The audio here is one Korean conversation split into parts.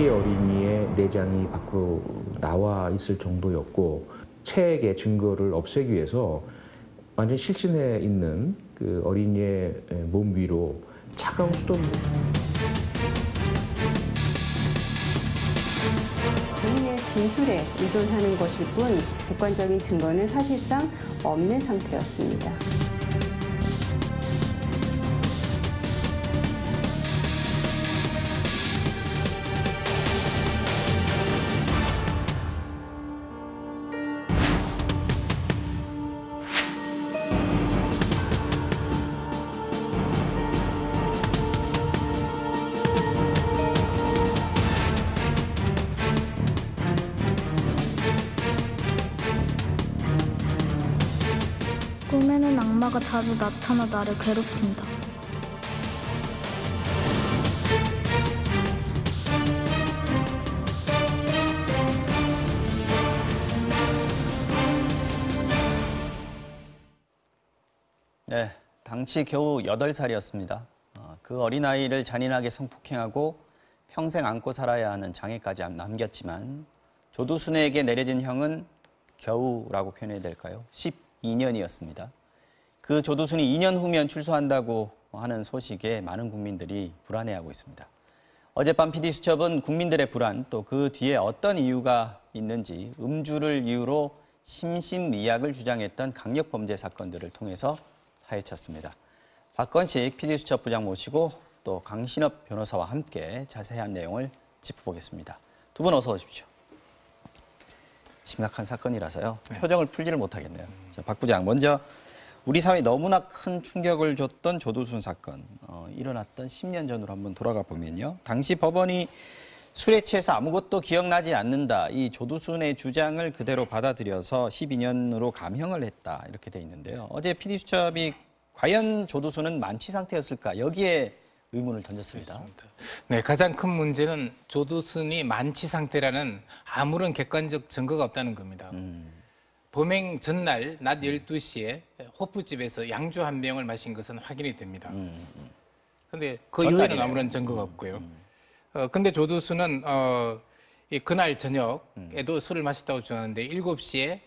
피해 어린이의 내장이 밖으로 나와 있을 정도였고 체액의 증거를 없애기 위해서 완전히 실신해 있는 그 어린이의 몸 위로 차가운 수돗물. 본인의 진술에 의존하는 것일 뿐 객관적인 증거는 사실상 없는 상태였습니다. 꿈에는 악마가 자주 나타나 나를 괴롭힌다. 네, 당시 겨우 8살이었습니다. 그 어린아이를 잔인하게 성폭행하고 평생 안고 살아야 하는 장애까지 남겼지만 조두순에게 내려진 형은 겨우라고 표현해야 될까요? 12년이었습니다. 그 조두순이 2년 후면 출소한다고 하는 소식에 많은 국민들이 불안해하고 있습니다. 어젯밤 PD수첩은 국민들의 불안, 또 그 뒤에 어떤 이유가 있는지 음주를 이유로 심신미약을 주장했던 강력범죄 사건들을 통해서 파헤쳤습니다. 박건식 PD수첩 부장 모시고 또 강신업 변호사와 함께 자세한 내용을 짚어보겠습니다. 두 분 어서 오십시오. 심각한 사건이라서요. 표정을 풀지를 못하겠네요. 자, 박 부장, 먼저 우리 사회에 너무나 큰 충격을 줬던 조두순 사건, 일어났던 10년 전으로 한번 돌아가 보면요. 당시 법원이 술에 취해서 아무것도 기억나지 않는다. 이 조두순의 주장을 그대로 받아들여서 12년으로 감형을 했다. 이렇게 돼 있는데요. 어제 PD수첩이 과연 조두순은 만취 상태였을까? 여기에 의문을 던졌습니다. 그렇습니다. 네, 가장 큰 문제는 조두순이 만취 상태라는 아무런 객관적 증거가 없다는 겁니다. 범행 전날 낮 12시에 호프집에서 양주 한 병을 마신 것은 확인이 됩니다. 그런데 그 이후에는 아무런 증거가 없고요. 근데 조두순은 그날 저녁에도 술을 마셨다고 주장하는데 7시에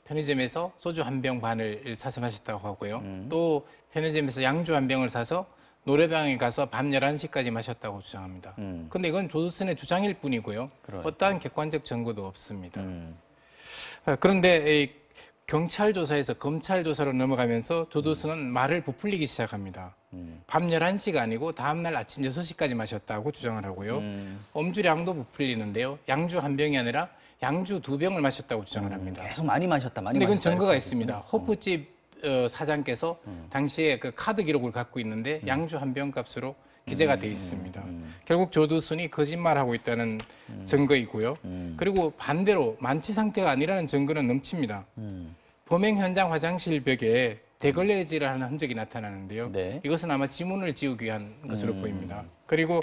편의점에서 소주 한 병 반을 사서 마셨다고 하고요. 또 편의점에서 양주 한 병을 사서 노래방에 가서 밤 11시까지 마셨다고 주장합니다. 근데 이건 조두순의 주장일 뿐이고요. 그러니까. 어떠한 객관적 증거도 없습니다. 그런데 경찰 조사에서 검찰 조사로 넘어가면서 조두순은 말을 부풀리기 시작합니다. 밤 11시가 아니고 다음날 아침 6시까지 마셨다고 주장을 하고요. 음주량도 부풀리는데요. 양주 한 병이 아니라 양주 2병을 마셨다고 주장을 합니다. 계속 많이 마셨다, 많이 근데 마셨다. 이건 증거가 있습니다. 호프집 사장께서 당시에 그 카드 기록을 갖고 있는데 양주 한 병 값으로 기재가 돼 있습니다. 결국 조두순이 거짓말하고 있다는 증거이고요. 그리고 반대로 만취 상태가 아니라는 증거는 넘칩니다. 범행 현장 화장실 벽에 대걸레질을 하는 흔적이 나타나는데요. 네. 이것은 아마 지문을 지우기 위한 것으로 보입니다. 그리고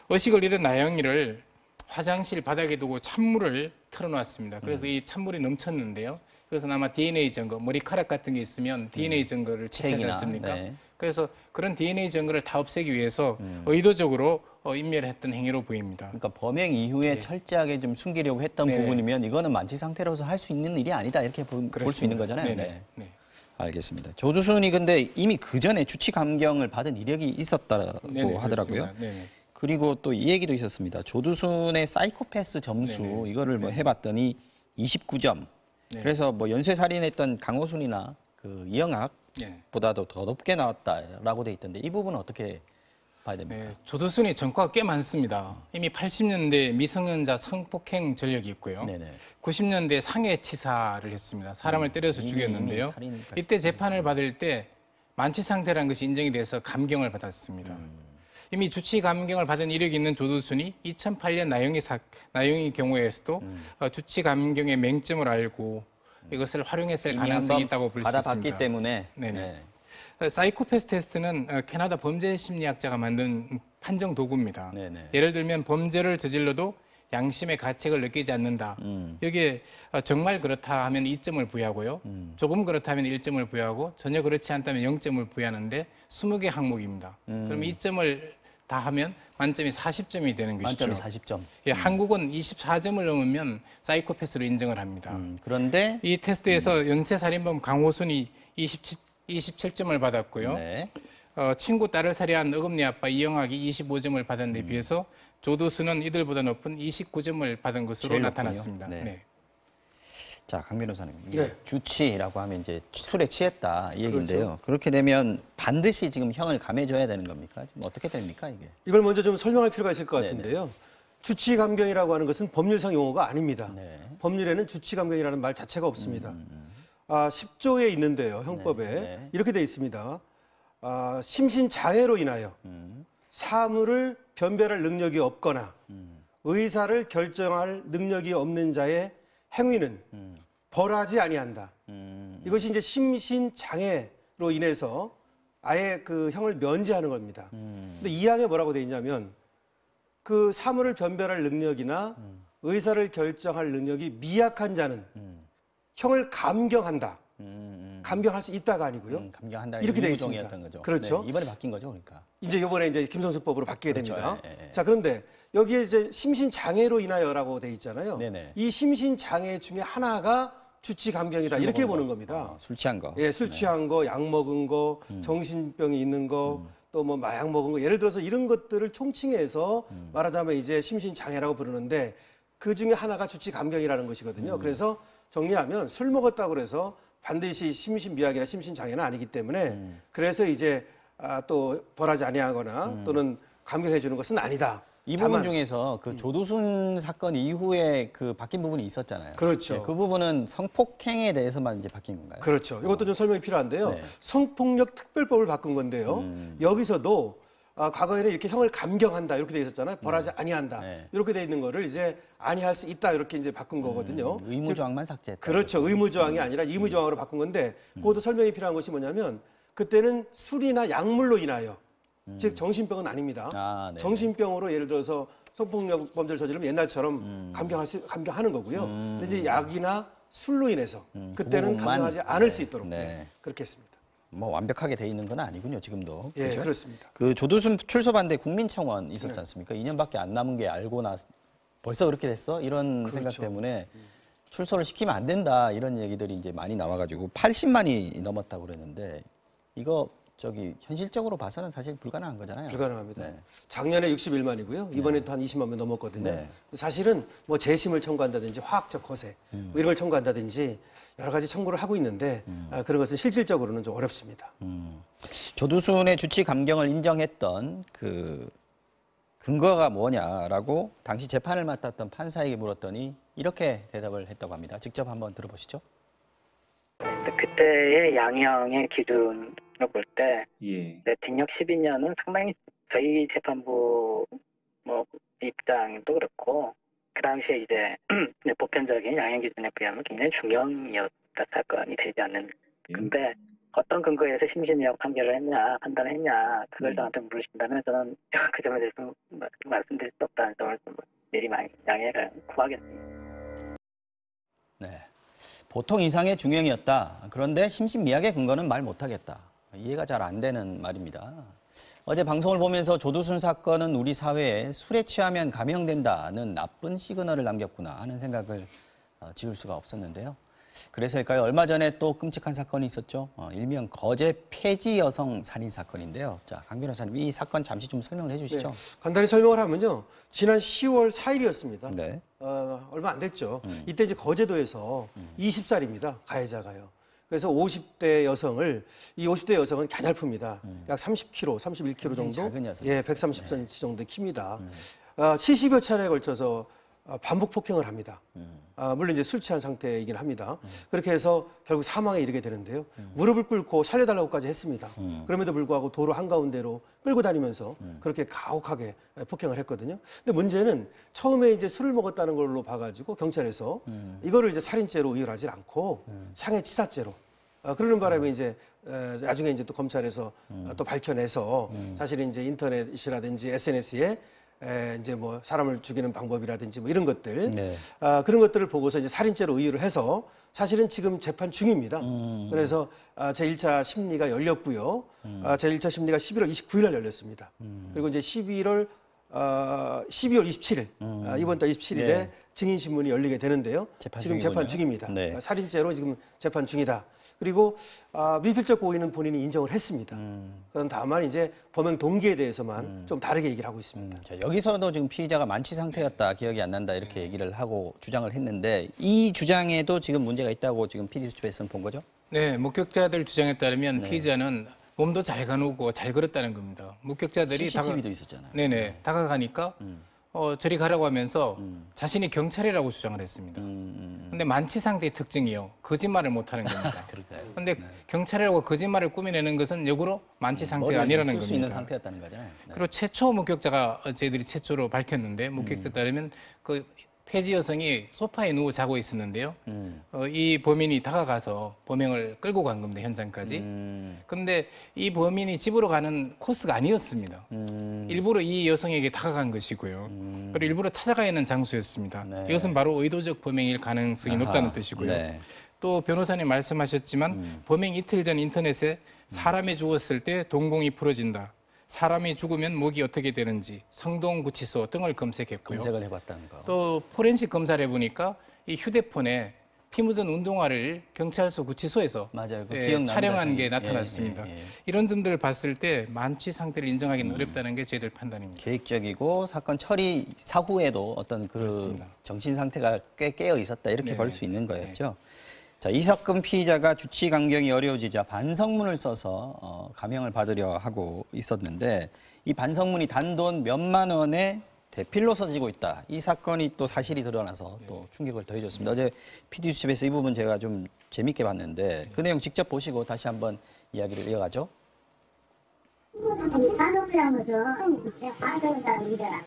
의식을 잃은 나영이를 화장실 바닥에 두고 찬물을 틀어놓았습니다. 그래서 이 찬물이 넘쳤는데요. 그래서 아마 DNA 증거, 머리카락 같은 게 있으면 DNA 증거를 채취하지 않습니까? 네. 그래서 그런 DNA 증거를 다 없애기 위해서 의도적으로 인멸했던 행위로 보입니다. 그러니까 범행 이후에 철저하게 좀 숨기려고 했던 부분이면 이거는 만취 상태로서 할 수 있는 일이 아니다 이렇게 볼 수 있는 거잖아요. 네네. 네. 알겠습니다. 조두순이 근데 이미 그 전에 주치 감경을 받은 이력이 있었다고 하더라고요. 그리고 또 이 얘기도 있었습니다. 조두순의 사이코패스 점수 이거를 뭐 해봤더니 29점. 그래서 뭐 연쇄살인했던 강호순이나 그 이영학보다도 더 높게 나왔다라고 돼 있던데 이 부분은 어떻게 봐야 됩니까? 네, 조두순이 전과가 꽤 많습니다. 이미 80년대 미성년자 성폭행 전력이 있고요. 90년대 상해치사를 했습니다. 사람을 때려서 죽였는데요. 이때 재판을 받을 때 만취 상태라는 것이 인정이 돼서 감경을 받았습니다. 이미 주치 감경을 받은 이력이 있는 조두순이 2008년 나영이 경우에서도 주치 감경의 맹점을 알고 이것을 활용했을 가능성이 있다고 볼 수 있습니다. 받아봤기 때문에. 사이코패스 테스트는 캐나다 범죄심리학자가 만든 판정 도구입니다. 예를 들면 범죄를 저질러도 양심의 가책을 느끼지 않는다. 여기에 정말 그렇다 하면 2점을 부여하고요. 조금 그렇다면 1점을 부여하고 전혀 그렇지 않다면 0점을 부여하는데 20개 항목입니다. 그럼 2점을 다 하면 만점이 40점이 되는 것이죠. 만점이 40점. 예, 한국은 24점을 넘으면 사이코패스로 인정을 합니다. 그런데 이 테스트에서 연쇄살인범 강호순이 27점을 받았고요. 네. 친구 딸을 살해한 어금니 아빠 이영학이 25점을 받은 데 비해서 조두순은 이들보다 높은 29점을 받은 것으로 제일 나타났습니다. 높군요. 네. 네. 자, 강 변호사님. 이게 네. 주치라고 하면 이제 술에 취했다 이 얘기인데요. 그렇게 되면 반드시 지금 형을 감해줘야 되는 겁니까? 지금 어떻게 됩니까, 이게? 이걸 먼저 좀 설명할 필요가 있을 것 네네. 같은데요. 주치감경이라고 하는 것은 법률상 용어가 아닙니다. 네. 법률에는 주치감경이라는 말 자체가 없습니다. 10조에 있는데요, 형법에 네. 이렇게 돼 있습니다. 심신장애로 인하여 사물을 변별할 능력이 없거나 의사를 결정할 능력이 없는 자의 행위는 벌하지 아니한다. 이것이 이제 심신장애로 인해서 아예 그 형을 면제하는 겁니다. 근데 이 항에 뭐라고 돼 있냐면 그 사물을 변별할 능력이나 의사를 결정할 능력이 미약한 자는 형을 감경한다. 감경할 수 있다가 아니고요. 감경한다. 이렇게 돼 의무종이었던 있습니다. 거죠. 그렇죠. 네, 이번에 바뀐 거죠, 그러니까. 이제 이번에 이제 김선수법으로 바뀌게 그렇죠. 됩니다. 예, 예. 자, 그런데 여기에 이제 심신장애로 인하여라고 돼 있잖아요. 네네. 이 심신장애 중에 하나가 주치감경이다. 술 이렇게 먹은 보는 거. 겁니다. 술 취한 거. 예, 술 취한 거, 약 먹은 거, 정신병이 있는 거, 또 뭐 마약 먹은 거, 예를 들어서 이런 것들을 총칭해서 말하자면 이제 심신장애라고 부르는데 그 중에 하나가 주치감경이라는 것이거든요. 그래서 정리하면 술 먹었다고 그래서 반드시 심신미약이나 심신장애는 아니기 때문에 그래서 이제 또 벌하지 아니하거나 또는 감경해 주는 것은 아니다. 이 다만 부분 중에서 그 조두순 사건 이후에 그 바뀐 부분이 있었잖아요. 그렇죠. 네, 그 부분은 성폭행에 대해서만 이제 바뀐 건가요? 그렇죠. 이것도 좀 설명이 필요한데요. 네. 성폭력 특별법을 바꾼 건데요. 여기서도 과거에는 이렇게 형을 감경한다 이렇게 돼 있었잖아요. 벌하지 아니한다 네. 이렇게 돼 있는 거를 이제 아니할 수 있다 이렇게 이제 바꾼 거거든요. 의무조항만 삭제했다. 그렇죠. 의무조항이 아니라 의무조항으로 바꾼 건데 그것도 설명이 필요한 것이 뭐냐면 그때는 술이나 약물로 인하여 즉 정신병은 아닙니다. 네네. 정신병으로 예를 들어서 성폭력 범죄를 저지르면 옛날처럼 감경하는 거고요. 근데 이제 약이나 술로 인해서 그때는 부분만, 감경하지 않을 수 있도록 네. 그렇게 했습니다. 뭐 완벽하게 돼 있는 건 아니군요, 지금도. 예, 그죠? 그렇습니다. 그 조두순 출소 반대 국민청원 있었지 않습니까? 2년밖에 안 남은 게 알고 나서 벌써 그렇게 됐어? 이런 그렇죠. 생각 때문에 출소를 시키면 안 된다 이런 얘기들이 이제 많이 나와가지고 80만이 넘었다고 그랬는데 이거 저기 현실적으로 봐서는 사실 불가능한 거잖아요. 불가능합니다. 네. 작년에 61만이고요. 이번에도 한 20만 명 넘었거든요. 네. 사실은 뭐 재심을 청구한다든지 화학적 거세 뭐 이런 걸 청구한다든지 여러 가지 청구를 하고 있는데 그런 것은 실질적으로는 좀 어렵습니다. 조두순의 주치 감경을 인정했던 그 근거가 뭐냐라고 당시 재판을 맡았던 판사에게 물었더니 이렇게 대답을 했다고 합니다. 직접 한번 들어보시죠. 그때의 양형의 기준으로 볼 때 예. 징역 12년은 상당히 저희 재판부 뭐 입장도 그렇고 그 당시에 이제 보편적인 양형 기준에 비하면 굉장히 중형이었다 사건이 되지 않는. 근데 어떤 근거에서 심신미약 판결을 했냐, 판단을 했냐, 그걸 저한테 물으신다면 저는 그 점에 대해서 말씀드릴 수 없다는 점을 좀 미리 양해를 구하겠습니다. 네. 보통 이상의 중형이었다. 그런데 심신미약의 근거는 말 못하겠다. 이해가 잘 안 되는 말입니다. 어제 방송을 보면서 조두순 사건은 우리 사회에 술에 취하면 감형된다는 나쁜 시그널을 남겼구나 하는 생각을 지울 수가 없었는데요. 그래서일까요? 얼마 전에 또 끔찍한 사건이 있었죠. 일명 거제 폐지 여성 살인 사건인데요. 자, 강 변호사님, 이 사건 잠시 좀 설명을 해주시죠. 네, 간단히 설명을 하면요. 지난 10월 4일이었습니다. 네. 얼마 안 됐죠. 이때 이제 거제도에서 20살입니다. 가해자가요. 그래서 50대 여성을 이 50대 여성은 가냘픕니다. 약 30kg, 31kg 정도. 작은 여성이었어요. 예, 130cm 정도 킵니다. 70여 차례에 걸쳐서 반복 폭행을 합니다. 물론 이제 술 취한 상태이긴 합니다. 그렇게 해서 결국 사망에 이르게 되는데요. 무릎을 꿇고 살려달라고까지 했습니다. 그럼에도 불구하고 도로 한가운데로 끌고 다니면서 그렇게 가혹하게 폭행을 했거든요. 근데 문제는 처음에 이제 술을 먹었다는 걸로 봐가지고 경찰에서 이거를 이제 살인죄로 의율하지 않고 상해치사죄로 그러는 바람에 이제 나중에 이제 또 검찰에서 또 밝혀내서 사실 이제 인터넷이라든지 SNS에 이제 뭐 사람을 죽이는 방법이라든지 뭐 이런 것들 네. 그런 것들을 보고서 이제 살인죄로 의유를 해서 사실은 지금 재판 중입니다. 그래서 제1차 심리가 열렸고요. 제1차 심리가 11월 29일 날 열렸습니다. 그리고 이제 12월 27일 이번 달 27일에 네. 증인 신문이 열리게 되는데요. 지금 재판 중이군요. 중입니다. 네. 살인죄로 지금 재판 중이다. 그리고 미필적 고의는 본인이 인정을 했습니다. 그건 다만 이제 범행 동기에 대해서만 좀 다르게 얘기를 하고 있습니다. 자, 여기서도 지금 피의자가 만취 상태였다, 기억이 안 난다 이렇게 얘기를 하고 주장을 했는데 이 주장에도 지금 문제가 있다고 지금 PD수첩에서는 본 거죠? 네, 목격자들 주장에 따르면 네. 피의자는 몸도 잘 가누고 잘 걸었다는 겁니다. 목격자들이 CCTV도 있었잖아요. 네네, 다가가니까 저리 가라고 하면서 자신이 경찰이라고 주장을 했습니다. 근데 만취 상태의 특징이요. 거짓말을 못하는 겁니다. 그럴까요? 근데 경찰이라고 거짓말을 꾸며내는 것은 역으로 만취 상태가 아니라는 겁니다. 쓸수 있는 상태였다는 거잖아요. 네. 그리고 최초 목격자가 저희들이 최초로 밝혔는데 목격자에 따르면 그 폐지 여성이 소파에 누워 자고 있었는데요. 이 범인이 다가가서 범행을 끌고 간 겁니다. 현장까지. 그런데 이 범인이 집으로 가는 코스가 아니었습니다. 일부러 이 여성에게 다가간 것이고요. 그리고 일부러 찾아가야 하는 장소였습니다. 네. 이것은 바로 의도적 범행일 가능성이 높다는 뜻이고요. 네. 또 변호사님 말씀하셨지만 범행 이틀 전 인터넷에 사람이 죽었을 때 동공이 부러진다. 사람이 죽으면 목이 어떻게 되는지 성동구치소 등을 검색했고요. 검색을 해봤다는 거. 또 포렌식 검사를 해보니까 이 휴대폰에 피 묻은 운동화를 경찰서 구치소에서 맞아요. 그 예, 기억납니다, 촬영한 저는. 게 나타났습니다. 예. 이런 점들을 봤을 때 만취 상태를 인정하기는 어렵다는 게 저희들 판단입니다. 계획적이고 사건 처리 사후에도 어떤 그 그렇습니다. 정신 상태가 꽤 깨어 있었다 이렇게 네. 볼 수 있는 거였죠. 자, 이 사건 피의자가 주치 감경이 어려워지자 반성문을 써서 감형을 받으려 하고 있었는데 이 반성문이 단돈 몇만 원에 대필로 써지고 있다. 이 사건이 또 사실이 드러나서 또 충격을 더해줬습니다. 어제 PD수첩에서 이 부분 제가 좀 재밌게 봤는데 그 내용 직접 보시고 다시 한번 이야기를 이어가죠. 가족이란 것은 그냥 반성이다 의뢰라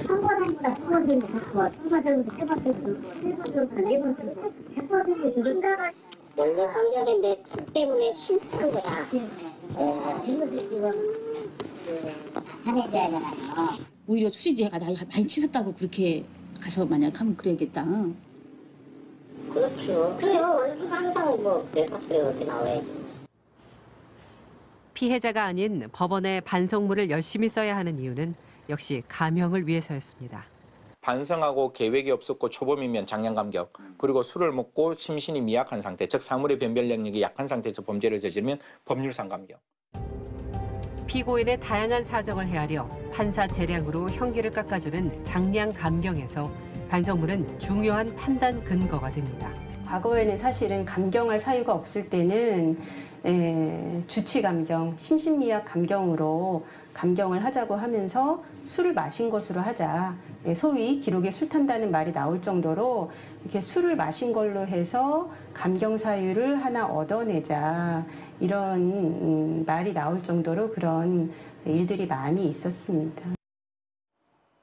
선거당보다 9% 좋고 선거적으로 3번 쓰고 7번 쓰고 4번 쓰고 100번 쓰고 누군가가 연령 환경인데 술 때문에 실패한 거야. 그것을 지금 나타내줘야잖아요. 오히려 수시제가 나 많이 치솟다고 그렇게 가서 만약 하면 그래야겠다. 그렇죠. 그래요. 원래 항상 뭐 뇌파트에 이렇게 나와야지. 피해자가 아닌 법원에 반성문을 열심히 써야 하는 이유는 역시 감형을 위해서였습니다. 반성하고 계획이 없었고 초범이면 장량감격, 그리고 술을 먹고 심신이 미약한 상태, 즉 사물의 변별 능력이 약한 상태에서 범죄를 저지르면 법률상 감경. 피고인의 다양한 사정을 헤아려 판사 재량으로 형기를 깎아주는 장량 감경에서 반성문은 중요한 판단 근거가 됩니다. 과거에는 사실은 감경할 사유가 없을 때는 주치 감경, 심신미약 감경으로 감경을 하자고 하면서 술을 마신 것으로 하자. 소위 기록에 술 탄다는 말이 나올 정도로 이렇게 술을 마신 걸로 해서 감경 사유를 하나 얻어내자. 이런 말이 나올 정도로 그런 일들이 많이 있었습니다.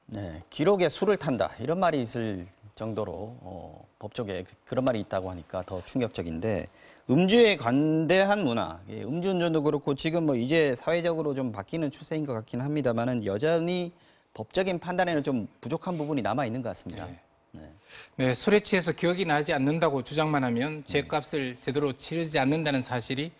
네, 기록에 술을 탄다 이런 말이 있을 정도로 법조계 그런 말이 있다고 하니까 더 충격적인데 음주에 관대한 문화, 음주운전도 그렇고 지금 뭐 이제 사회적으로 좀 바뀌는 추세인 것 같긴 합니다만은 여전히 법적인 판단에는 좀 부족한 부분이 남아 있는 것 같습니다. 네, 술에 취해서 기억이 나지 않는다고 주장만 하면 죄값을 제대로 치르지 않는다는 사실이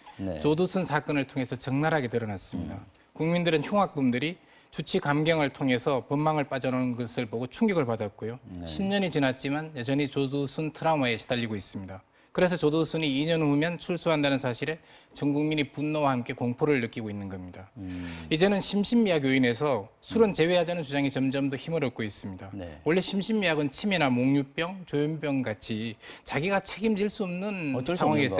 조두순 사건을 통해서 적나라하게 드러났습니다. 국민들은 흉악범들이 주치 감경을 통해서 법망을 빠져나오는 것을 보고 충격을 받았고요. 10년이 지났지만 여전히 조두순 트라우마에 시달리고 있습니다. 그래서 조두순이 2년 후면 출소한다는 사실에 전 국민이 분노와 함께 공포를 느끼고 있는 겁니다. 이제는 심신미약 요인에서 술은 제외하자는 주장이 점점 더 힘을 얻고 있습니다. 원래 심신미약은 치매나 몽유병, 조현병 같이 자기가 책임질 수 없는 상황에서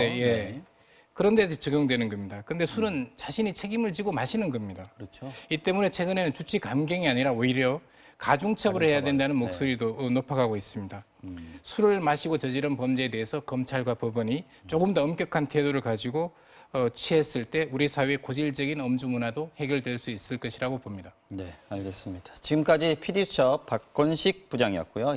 그런 데 적용되는 겁니다. 그런데 술은 자신이 책임을 지고 마시는 겁니다. 그렇죠. 이 때문에 최근에는 주치 감경이 아니라 오히려 가중처벌을 해야 된다는 목소리도 높아가고 있습니다. 술을 마시고 저지른 범죄에 대해서 검찰과 법원이 조금 더 엄격한 태도를 가지고 취했을 때 우리 사회의 고질적인 음주 문화도 해결될 수 있을 것이라고 봅니다. 네, 알겠습니다. 지금까지 PD수첩 박건식 부장이었고요.